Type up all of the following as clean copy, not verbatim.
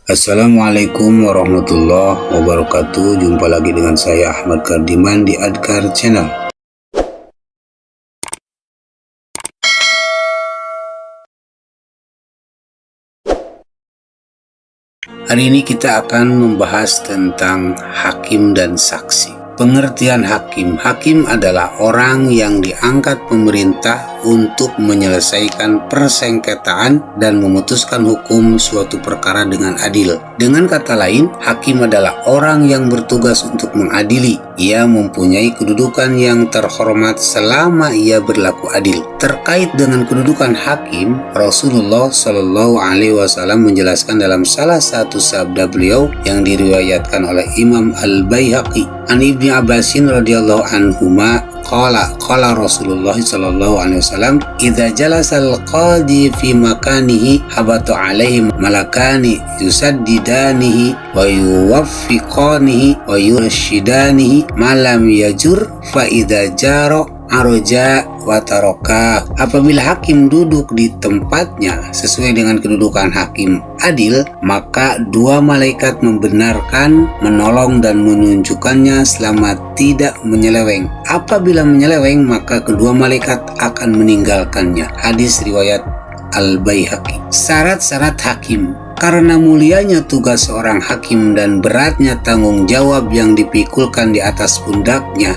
Assalamualaikum warahmatullahi wabarakatuh. Jumpa lagi dengan saya Ahmad Kardiman di Adkar Channel. Hari ini kita akan membahas tentang hakim dan saksi. Pengertian hakim. Hakim adalah orang yang diangkat pemerintah untuk menyelesaikan persengketaan dan memutuskan hukum suatu perkara dengan adil. Dengan kata lain, hakim adalah orang yang bertugas untuk mengadili. Ia mempunyai kedudukan yang terhormat selama ia berlaku adil. Terkait dengan kedudukan hakim, Rasulullah Shallallahu Alaihi Wasallam menjelaskan dalam salah satu sabda beliau yang diriwayatkan oleh Imam Al-Baihaqi. An Ibni Abbasin radhiyallahu anhuma qala Rasulullah sallallahu alaihi wasallam idza jalasa al-qadi fi makanihi habatu alaihi malakani yusaddidanihi wa yuwaffiqanihi wa yurshidanihi ma lam yajur fa idza jara arja wa taraka. Apabila hakim duduk di tempatnya sesuai dengan kedudukan hakim adil, maka dua malaikat membenarkan, menolong dan menunjukkannya selama tidak menyeleweng. Apabila menyeleweng, maka kedua malaikat akan meninggalkannya. Hadis riwayat Al-Baihaqi. Syarat-syarat hakim. Karena mulianya tugas seorang hakim dan beratnya tanggung jawab yang dipikulkan di atas pundaknya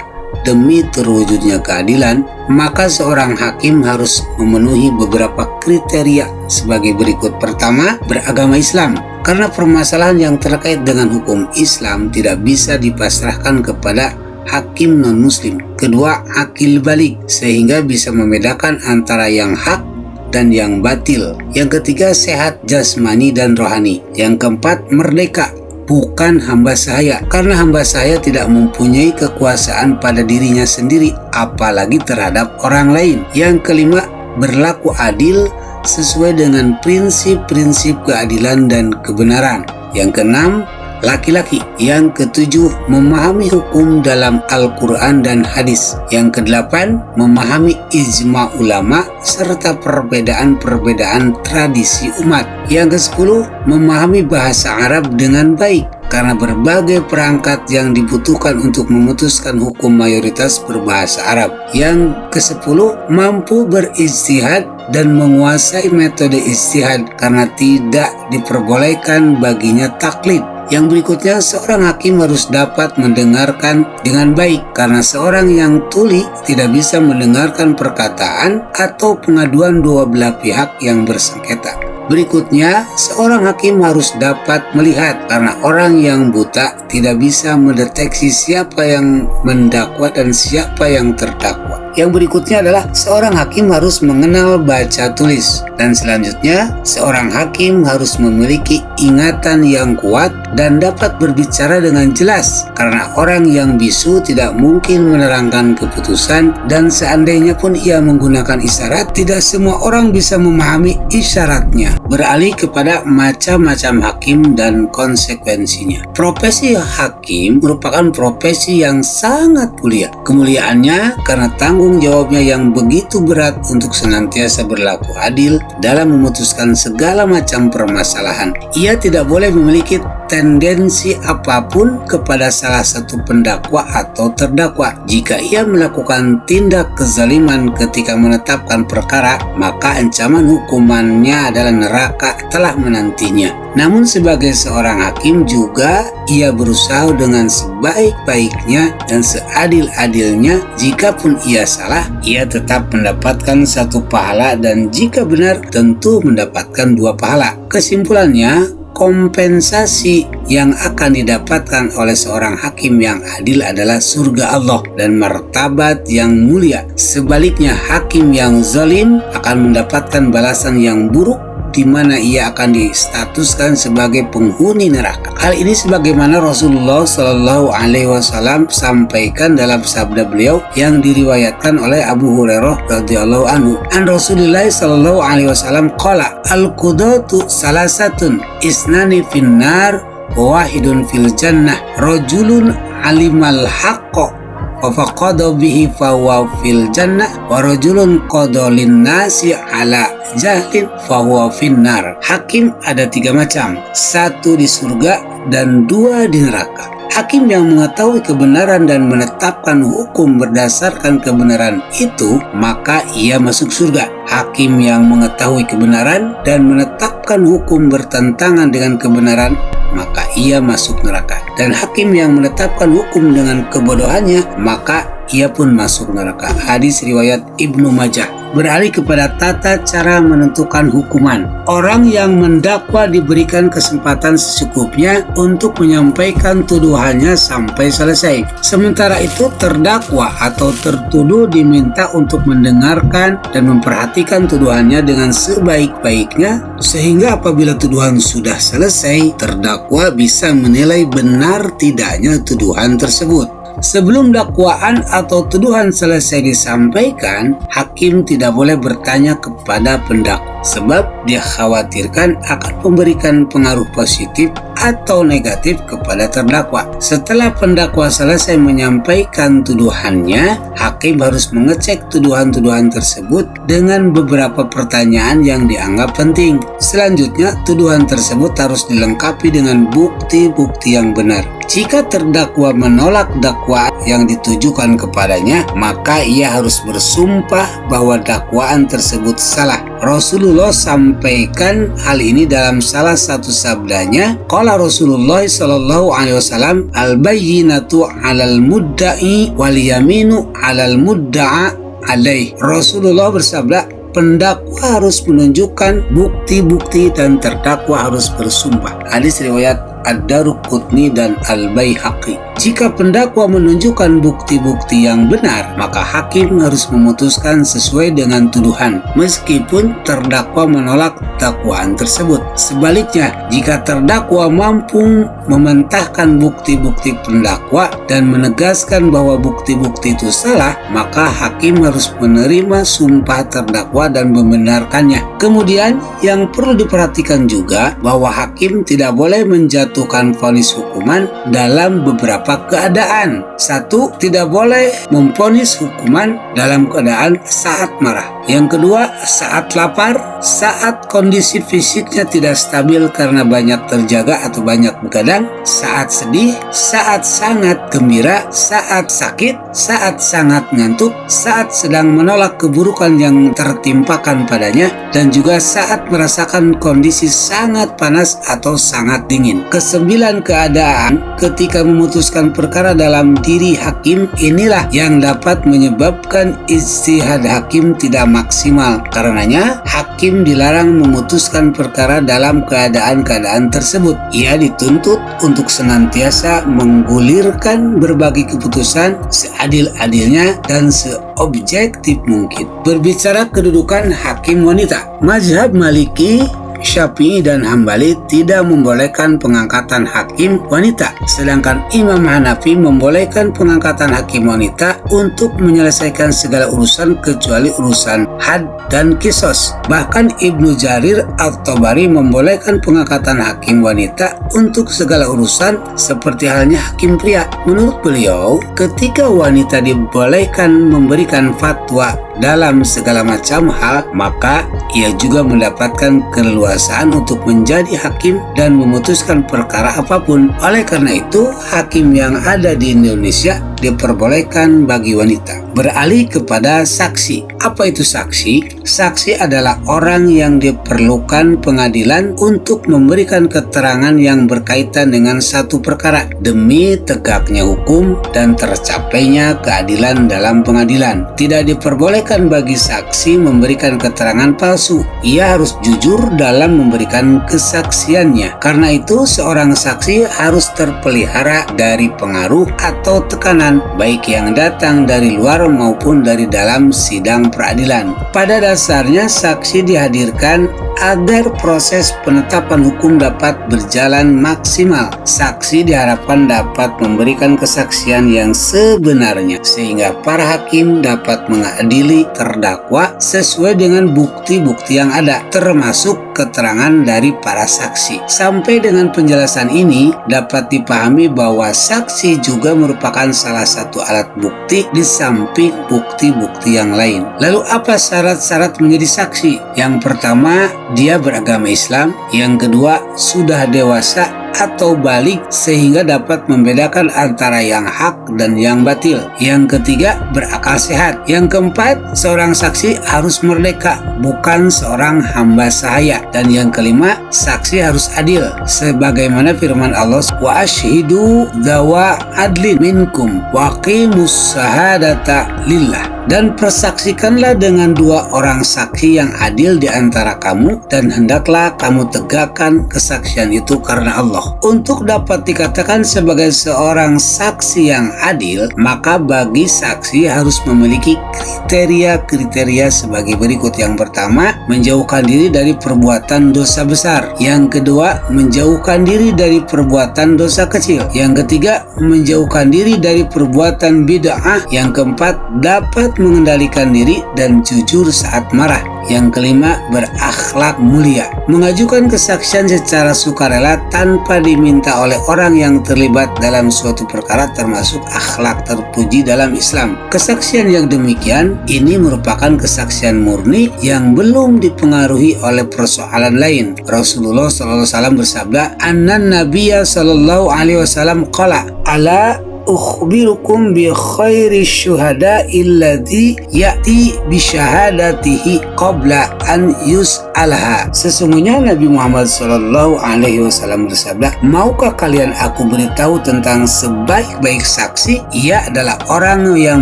demi terwujudnya keadilan, maka seorang hakim harus memenuhi beberapa kriteria sebagai berikut. Pertama, beragama Islam. Karena permasalahan yang terkait dengan hukum Islam tidak bisa dipasrahkan kepada hakim non-muslim. Kedua, akil balik, sehingga bisa membedakan antara yang hak dan yang batil. Yang ketiga, sehat jasmani dan rohani. Yang keempat, merdeka, bukan hamba sahaya, karena hamba sahaya tidak mempunyai kekuasaan pada dirinya sendiri, apalagi terhadap orang lain. Yang kelima, berlaku adil sesuai dengan prinsip-prinsip keadilan dan kebenaran. Yang keenam, laki-laki. Yang ketujuh, memahami hukum dalam Al-Quran dan hadis. Yang kedelapan, memahami ijma ulama serta perbedaan-perbedaan tradisi umat. Yang kesepuluh, memahami bahasa Arab dengan baik, karena berbagai perangkat yang dibutuhkan untuk memutuskan hukum mayoritas berbahasa Arab. Yang kesepuluh, mampu berijtihad dan menguasai metode ijtihad, karena tidak diperbolehkan baginya taklid. Yang berikutnya, seorang hakim harus dapat mendengarkan dengan baik, karena seorang yang tuli tidak bisa mendengarkan perkataan atau pengaduan dua belah pihak yang bersengketa. Berikutnya, seorang hakim harus dapat melihat, karena orang yang buta tidak bisa mendeteksi siapa yang mendakwa dan siapa yang terdakwa. Yang berikutnya adalah seorang hakim harus mengenal baca tulis. Dan selanjutnya, seorang hakim harus memiliki ingatan yang kuat dan dapat berbicara dengan jelas, karena orang yang bisu tidak mungkin menerangkan keputusan, dan seandainya pun ia menggunakan isyarat, tidak semua orang bisa memahami isyaratnya. Beralih kepada macam-macam hakim dan konsekuensinya. Profesi hakim merupakan profesi yang sangat mulia. Kemuliaannya karena tanggung jawabnya yang begitu berat untuk senantiasa berlaku adil dalam memutuskan segala macam permasalahan. Ia tidak boleh memiliki tendensi apapun kepada salah satu pendakwa atau terdakwa. Jika ia melakukan tindak kezaliman ketika menetapkan perkara, maka ancaman hukumannya adalah neraka telah menantinya. Namun sebagai seorang hakim juga ia berusaha dengan sebaik-baiknya dan seadil-adilnya. Jikapun ia salah, ia tetap mendapatkan satu pahala, dan jika benar tentu mendapatkan dua pahala. Kesimpulannya, kompensasi yang akan didapatkan oleh seorang hakim yang adil adalah surga Allah dan martabat yang mulia. Sebaliknya, hakim yang zalim akan mendapatkan balasan yang buruk, di mana ia akan distatuskan sebagai penghuni neraka. Hal ini sebagaimana Rasulullah Shallallahu Alaihi Wasallam sampaikan dalam sabda beliau yang diriwayatkan oleh Abu Hurairah radhiyallahu anhu. An Rasulullah Shallallahu Alaihi Wasallam qala al-qudatu salasatun isnani finnar wa wahidun fil jannah rajulun alimal haqqo wa faqada bihi fa huwa fil jannah wa rajulun qada lin nasi ala jahlin fahuwa finnar. Hakim ada 3 macam, 1 di surga dan 2 di neraka. Hakim yang mengetahui kebenaran dan menetapkan hukum berdasarkan kebenaran itu, maka ia masuk surga. Hakim yang mengetahui kebenaran dan menetapkan hukum bertentangan dengan kebenaran, maka ia masuk neraka. Dan hakim yang menetapkan hukum dengan kebodohannya, maka ia pun masuk neraka. Hadis riwayat Ibnu Majah. Beralih kepada tata cara menentukan hukuman. Orang yang mendakwa diberikan kesempatan secukupnya untuk menyampaikan tuduhannya sampai selesai. Sementara itu terdakwa atau tertuduh diminta untuk mendengarkan dan memperhatikan tuduhannya dengan sebaik-baiknya, sehingga apabila tuduhan sudah selesai, terdakwa bisa menilai benar tidaknya tuduhan tersebut. Sebelum dakwaan atau tuduhan selesai disampaikan, hakim tidak boleh bertanya kepada pendakwa, sebab dia khawatirkan akan memberikan pengaruh positif atau negatif kepada terdakwa. Setelah pendakwa selesai menyampaikan tuduhannya, hakim harus mengecek tuduhan-tuduhan tersebut dengan beberapa pertanyaan yang dianggap penting. Selanjutnya, tuduhan tersebut harus dilengkapi dengan bukti-bukti yang benar. Jika terdakwa menolak dakwaan yang ditujukan kepadanya, maka ia harus bersumpah bahwa dakwaan tersebut salah. Rasulullah sampaikan hal ini dalam salah satu sabdanya. Qala Rasulullah sallallahu alaihi wasallam, al-bayyinatu 'alal mudda'i wal yaminu 'alal mudda'a alaih. Rasulullah bersabda, pendakwa harus menunjukkan bukti-bukti dan terdakwa harus bersumpah. Hadis riwayat Ad-Daruqutni dan Al-Baihaqi. Jika pendakwa menunjukkan bukti-bukti yang benar, maka hakim harus memutuskan sesuai dengan tuduhan, meskipun terdakwa menolak dakwaan tersebut. Sebaliknya, jika terdakwa mampu mementahkan bukti-bukti pendakwa dan menegaskan bahwa bukti-bukti itu salah, maka hakim harus menerima sumpah terdakwa dan membenarkannya. Kemudian, yang perlu diperhatikan juga bahwa hakim tidak boleh menjatuhkan vonis hukuman dalam beberapa keadaan. 1. Tidak boleh memvonis hukuman dalam keadaan saat marah. Yang kedua, saat lapar, saat kondisi fisiknya tidak stabil karena banyak terjaga atau banyak begadang, saat sedih, saat sangat gembira, saat sakit, saat sangat ngantuk, saat sedang menolak keburukan yang tertimpakan padanya, dan juga saat merasakan kondisi sangat panas atau sangat dingin. Kesembilan keadaan ketika memutuskan perkara dalam diri hakim inilah yang dapat menyebabkan ijtihad hakim tidak maksimal. Karenanya, hakim dilarang memutuskan perkara dalam keadaan-keadaan tersebut. Ia dituntut untuk senantiasa menggulirkan berbagai keputusan seadil-adilnya dan seobjektif mungkin. Berbicara kedudukan hakim wanita, mazhab Maliki, Syafi'i dan Hambali tidak membolehkan pengangkatan hakim wanita, sedangkan Imam Hanafi membolehkan pengangkatan hakim wanita untuk menyelesaikan segala urusan kecuali urusan had dan kisos. Bahkan Ibnu Jarir At-Tabari membolehkan pengangkatan hakim wanita untuk segala urusan seperti halnya hakim pria. Menurut beliau, ketika wanita dibolehkan memberikan fatwa dalam segala macam hal, maka ia juga mendapatkan keleluasaan untuk menjadi hakim dan memutuskan perkara apapun. Oleh karena itu, hakim yang ada di Indonesia diperbolehkan bagi wanita. Beralih kepada saksi. Apa itu saksi? Saksi adalah orang yang diperlukan pengadilan untuk memberikan keterangan yang berkaitan dengan satu perkara demi tegaknya hukum dan tercapainya keadilan dalam pengadilan. Tidak diperbolehkan bagi saksi memberikan keterangan palsu. Ia harus jujur dalam memberikan kesaksiannya. Karena itu, seorang saksi harus terpelihara dari pengaruh atau tekanan, baik yang datang dari luar maupun dari dalam sidang peradilan. Pada dasarnya, saksi dihadirkan agar proses penetapan hukum dapat berjalan maksimal. Saksi diharapkan dapat memberikan kesaksian yang sebenarnya sehingga para hakim dapat mengadili terdakwa sesuai dengan bukti-bukti yang ada, termasuk keterangan dari para saksi. Sampai dengan penjelasan ini dapat dipahami bahwa saksi juga merupakan salah satu alat bukti di samping bukti-bukti yang lain. Lalu apa syarat-syarat menjadi saksi? Yang pertama, dia beragama Islam. Yang kedua, sudah dewasa atau balik sehingga dapat membedakan antara yang hak dan yang batil. Yang ketiga, berakal sehat. Yang keempat, seorang saksi harus merdeka, bukan seorang hamba sahaya. Dan yang kelima, saksi harus adil sebagaimana firman Allah, wa ashhidu dzawa adlin minkum wa qimus syahadata lillah. Dan persaksikanlah dengan 2 orang saksi yang adil di antara kamu, dan hendaklah kamu tegakkan kesaksian itu karena Allah. Untuk dapat dikatakan sebagai seorang saksi yang adil, maka bagi saksi harus memiliki kriteria-kriteria sebagai berikut. Yang pertama, menjauhkan diri dari perbuatan dosa besar. Yang kedua, menjauhkan diri dari perbuatan dosa kecil. Yang ketiga, menjauhkan diri dari perbuatan bid'ah. Yang keempat, dapat mengendalikan diri dan jujur saat marah. Yang kelima, berakhlak mulia. Mengajukan kesaksian secara sukarela tanpa diminta oleh orang yang terlibat dalam suatu perkara termasuk akhlak terpuji dalam Islam. Kesaksian yang demikian ini merupakan kesaksian murni yang belum dipengaruhi oleh persoalan lain. Rasulullah SAW bersabda, "Annan Nabiyya sallallahu alaihi wasallam qala, ala ukhbirukum bi khairi syuhada illadhi ya'ti bi syahadatihi qabla an yus'alha." Sesungguhnya Nabi Muhammad sallallahu alaihi wasallam bersabda, "Maukah kalian aku beritahu tentang sebaik-baik saksi? Ia adalah orang yang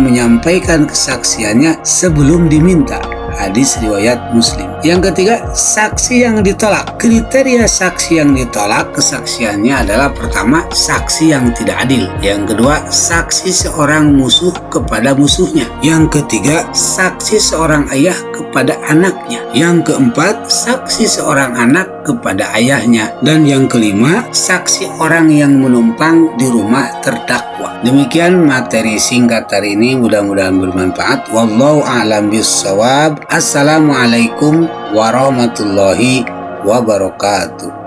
menyampaikan kesaksiannya sebelum diminta." Hadis riwayat Muslim. Yang ketiga, saksi yang ditolak. Kriteria saksi yang ditolak kesaksiannya adalah pertama, saksi yang tidak adil. Yang kedua, saksi seorang musuh kepada musuhnya. Yang ketiga, saksi seorang ayah kepada anaknya. Yang keempat, saksi seorang anak kepada ayahnya. Dan yang kelima, saksi orang yang menumpang di rumah terdakwa. Demikian materi singkat hari ini, mudah-mudahan bermanfaat. Wallahu a'lam bishawab. Assalamualaikum warahmatullahi wabarakatuh.